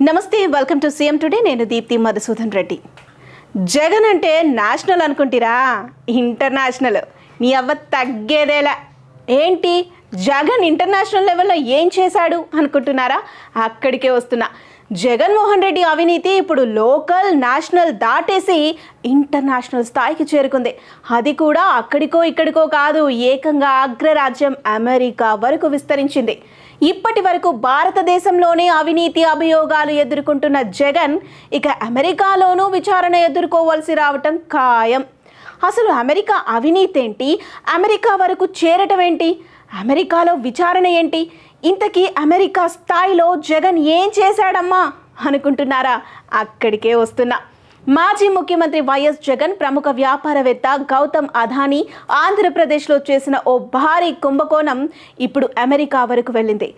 నమస్తే welcome to CM today నేను దీప్తి మధుసూదన్ రెడ్డి. జగన్ అంటే నేషనల్ అనుకుంటారా? ఇంటర్నేషనల్ నీ అవ్వ తగ్గేదేలా. ఏంటి జగన్ ఇంటర్నేషనల్ లెవెల్లో ఏం చేశాడు అనుకుంటున్నారా? అక్కడికే వస్తున్నా. జగన్మోహన్ రెడ్డి అవినీతి ఇప్పుడు లోకల్ నేషనల్ దాటేసి ఇంటర్నేషనల్ స్థాయికి చేరుకుంది. అది కూడా అక్కడికో ఇక్కడికో కాదు, ఏకంగా అగ్రరాజ్యం అమెరికా వరకు విస్తరించింది. ఇప్పటి వరకు భారతదేశంలోనే అవినీతి అభియోగాలు ఎదుర్కొంటున్న జగన్ ఇక అమెరికాలోనూ విచారణ ఎదుర్కోవాల్సి రావటం ఖాయం. అసలు అమెరికా అవినీతి ఏంటి? అమెరికా వరకు చేరటం ఏంటి? అమెరికాలో విచారణ ఏంటి? ఇంతకీ అమెరికా స్థాయిలో జగన్ ఏం చేశాడమ్మా అనుకుంటున్నారా? అక్కడికే వస్తున్నా. మాజీ ముఖ్యమంత్రి వైఎస్ జగన్ ప్రముఖ వ్యాపారవేత్త గౌతమ్ అదానీ ఆంధ్రప్రదేశ్లో చేసిన ఓ భారీ కుంభకోణం ఇప్పుడు అమెరికా వరకు వెళ్ళింది.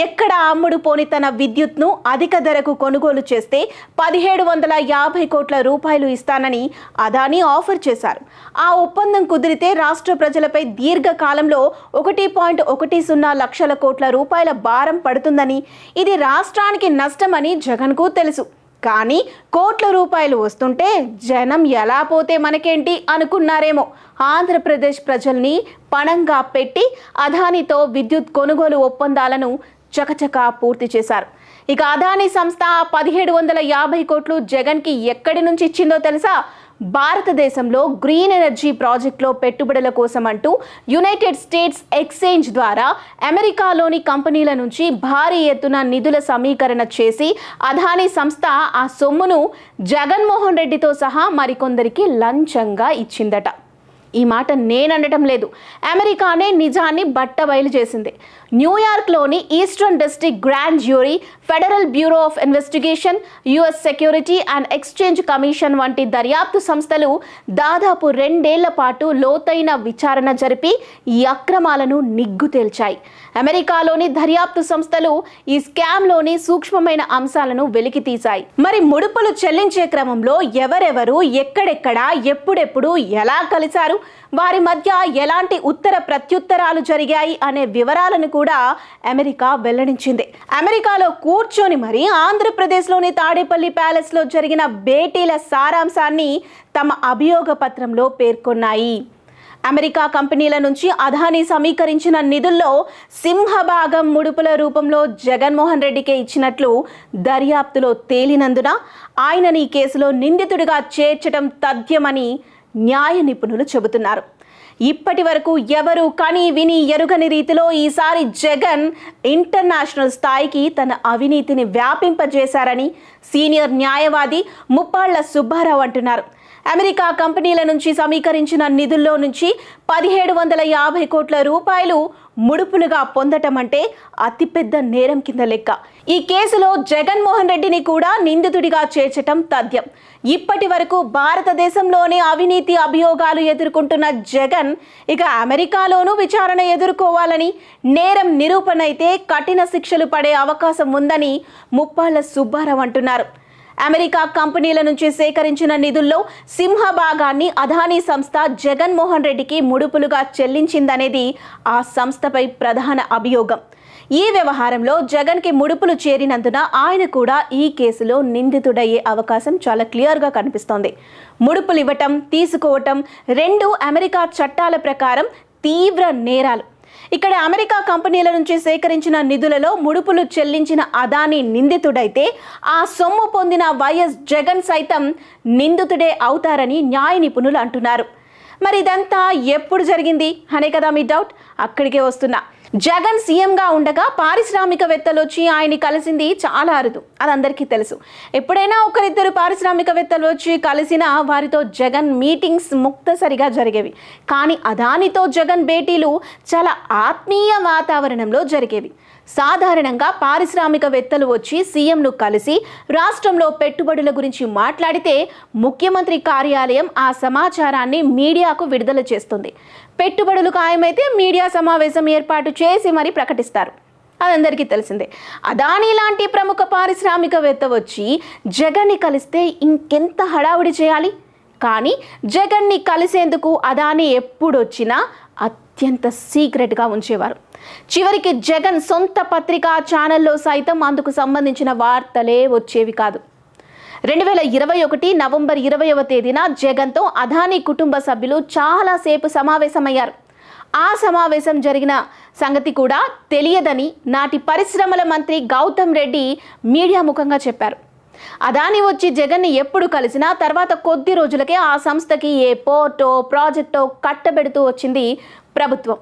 ఎక్కడ అమ్ముడు పోని తన విద్యుత్ను అధిక ధరకు కొనుగోలు చేస్తే 1750 కోట్ల రూపాయలు ఇస్తానని అదానీ ఆఫర్ చేశారు. ఆ ఒప్పందం కుదిరితే రాష్ట్ర ప్రజలపై దీర్ఘకాలంలో 1.10 లక్షల కోట్ల రూపాయల భారం పడుతుందని, ఇది రాష్ట్రానికి నష్టమని జగన్కు తెలుసు. కానీ కోట్ల రూపాయలు వస్తుంటే జనం ఎలా పోతే మనకేంటి అనుకున్నారేమో. ఆంధ్రప్రదేశ్ ప్రజల్ని పణంగా పెట్టి అదానీతో విద్యుత్ కొనుగోలు ఒప్పందాలను చకచకా పూర్తి చేశారు. ఇక అదానీ సంస్థ 1750 కోట్లు జగన్కి ఎక్కడి నుంచి ఇచ్చిందో తెలుసా? భారతదేశంలో గ్రీన్ ఎనర్జీ ప్రాజెక్టులో పెట్టుబడుల కోసం అంటూ యునైటెడ్ స్టేట్స్ ఎక్స్చేంజ్ ద్వారా అమెరికాలోని కంపెనీల నుంచి భారీ ఎత్తున నిధుల సమీకరణ చేసి అదానీ సంస్థ ఆ సొమ్మును జగన్మోహన్ రెడ్డితో సహా మరికొందరికి లంచంగా ఇచ్చిందట. ఈ మాట నేననడం లేదు, అమెరికానే నిజాన్ని బట్టబయలు చేసింది. న్యూయార్క్లోని eastern district grand jury, federal bureau of investigation, US security and exchange commission వంటి దర్యాప్తు సంస్థలు దాదాపు 2 ఏళ్ల పాటు లోతైన విచారణ జరిపి ఈ అక్రమాలను నిగ్గు తేల్చాయి. అమెరికాలోని దర్యాప్తు సంస్థలు ఈ స్కామ్లోని సూక్ష్మమైన అంశాలను వెలికితీశాయి. మరి ముడుపులు చెల్లించే క్రమంలో ఎవరెవరు ఎక్కడెక్కడ ఎప్పుడెప్పుడు ఎలా కలిశారు, వారి మధ్య ఎలాంటి ఉత్తర ప్రత్యుత్తరాలు జరిగాయి అనే వివరాలను కూడా అమెరికా వెల్లడించింది. అమెరికాలో కూర్చొని మరి ఆంధ్రప్రదేశ్లోని తాడేపల్లి ప్యాలెస్లో జరిగిన భేటీల సారాంశాన్ని తమ అభియోగ పత్రంలో పేర్కొన్నాయి. అమెరికా కంపెనీల నుంచి అదానీ సమీకరించిన నిధుల్లో సింహభాగం ముడుపుల రూపంలో జగన్మోహన్ రెడ్డికే ఇచ్చినట్లు దర్యాప్తులో తేలినందున ఆయనని ఈ కేసులో నిందితుడిగా చేర్చడం తథ్యమని న్యాయ నిపుణులు చెబుతున్నారు. ఇప్పటి వరకు ఎవరు కని విని ఎరుగని రీతిలో ఈసారి జగన్ ఇంటర్నేషనల్ స్థాయికి తన అవినీతిని వ్యాపింపజేశారని సీనియర్ న్యాయవాది ముప్పాళ్ల సుబ్బారావు అంటున్నారు. అమెరికా కంపెనీల నుంచి సమీకరించిన నిధుల్లో నుంచి 1750 కోట్ల రూపాయలు ముడుపులుగా పొందటం అంటే అతిపెద్ద నేరం కింద లెక్క. ఈ కేసులో జగన్మోహన్ రెడ్డిని కూడా నిందితుడిగా చేర్చటం తథ్యం. ఇప్పటి వరకు భారతదేశంలోనే అవినీతి అభియోగాలు ఎదుర్కొంటున్న జగన్ ఇక అమెరికాలోనూ విచారణ ఎదుర్కోవాలని, నేరం నిరూపణ అయితే కఠిన శిక్షలు పడే అవకాశం ఉందని ముప్పాళ్ల సుబ్బారావు అంటున్నారు. అమెరికా కంపెనీల నుంచి సేకరించిన నిధుల్లో సింహభాగాన్ని అదానీ సంస్థ జగన్మోహన్ రెడ్డికి ముడుపులుగా చెల్లించిందనేది ఆ సంస్థపై ప్రధాన అభియోగం. ఈ వ్యవహారంలో జగన్కి ముడుపులు చేరినందున ఆయన కూడా ఈ కేసులో నిందితుడయ్యే అవకాశం చాలా క్లియర్గా కనిపిస్తోంది. ముడుపులు ఇవ్వటం, తీసుకోవటం రెండు అమెరికా చట్టాల ప్రకారం తీవ్ర నేరాలు. ఇక్కడ అమెరికా కంపెనీల నుంచి సేకరించిన నిధులలో ముడుపులు చెల్లించిన అదానీ నిందితుడైతే ఆ సొమ్ము పొందిన వైఎస్ జగన్ సైతం నిందితుడే అవుతారని న్యాయ నిపుణులు అంటున్నారు. మరి ఇదంతా ఎప్పుడు జరిగింది అనే కదా మీ డౌట్. అక్కడికే వస్తున్నా. జగన్ సీఎంగా ఉండగా పారిశ్రామికవేత్తలు వచ్చి ఆయన్ని కలిసింది చాలా అరుదు, అది అందరికీ తెలుసు. ఎప్పుడైనా ఒకరిద్దరు పారిశ్రామికవేత్తలు వచ్చి కలిసినా వారితో జగన్ మీటింగ్స్ ముక్తసరిగా జరిగేవి. కానీ అదానితో జగన్ భేటీలు చాలా ఆత్మీయ వాతావరణంలో జరిగేవి. సాధారణంగా పారిశ్రామికవేత్తలు వచ్చి సీఎంను కలిసి రాష్ట్రంలో పెట్టుబడుల గురించి మాట్లాడితే ముఖ్యమంత్రి కార్యాలయం ఆ సమాచారాన్ని మీడియాకు విడుదల చేస్తుంది. పెట్టుబడులు ఖాయమైతే మీడియా సమావేశం ఏర్పాటు చేసి మరీ ప్రకటిస్తారు. అదందరికీ తెలిసిందే. అదానీ లాంటి ప్రముఖ పారిశ్రామికవేత్త వచ్చి జగన్ని కలిస్తే ఇంకెంత హడావుడి చేయాలి. కానీ జగన్ని కలిసేందుకు అదానీ ఎప్పుడొచ్చినా అత్యంత సీక్రెట్గా ఉంచేవారు. చివరికి జగన్ సొంత పత్రికా ఛానల్లో సైతం అందుకు సంబంధించిన వార్తలే వచ్చేవి కాదు. 2021 నవంబర్ 20వ తేదీన జగన్తో అదానీ కుటుంబ సభ్యులు చాలాసేపు సమావేశమయ్యారు. ఆ సమావేశం జరిగిన సంగతి కూడా తెలియదని నాటి పరిశ్రమల మంత్రి గౌతమ్ రెడ్డి మీడియా ముఖంగా చెప్పారు. అదానీ వచ్చి జగన్ని ఎప్పుడు కలిసినా తర్వాత కొద్ది రోజులకే ఆ సంస్థకి ఏ పోర్టో ప్రాజెక్టో కట్టబెడుతూ వచ్చింది ప్రభుత్వం.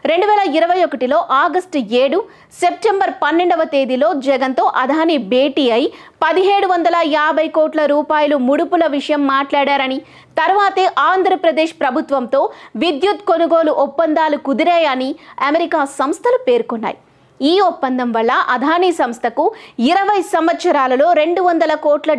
2021లో ఆగస్టు 7, సెప్టెంబర్ 12వ తేదీలో జగన్తో అదానీ భేటీ అయి 1750 కోట్ల రూపాయలు ముడుపుల విషయం మాట్లాడారని, తర్వాతే ఆంధ్రప్రదేశ్ ప్రభుత్వంతో విద్యుత్ కొనుగోలు ఒప్పందాలు కుదిరాయని అమెరికా సంస్థలు పేర్కొన్నాయి. ఈ ఒప్పందం వల్ల అదానీ సంస్థకు 20 సంవత్సరాలలో $200 కోట్ల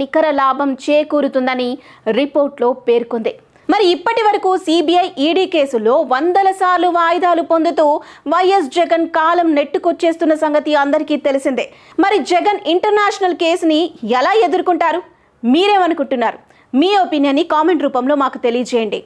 నికర లాభం చేకూరుతుందని రిపోర్ట్లో పేర్కొంది. మరి ఇప్పటి వరకు సిబిఐ ఈడీ కేసులో వందల సార్లు వాయిదాలు పొందుతూ వైఎస్ జగన్ కాలం నెట్టుకొచ్చేస్తున్న సంగతి అందరికీ తెలిసిందే. మరి జగన్ ఇంటర్నేషనల్ కేసుని ఎలా ఎదుర్కొంటారు? మీరేమనుకుంటున్నారు? మీ ఒపీనియన్ని కామెంట్ రూపంలో మాకు తెలియజేయండి.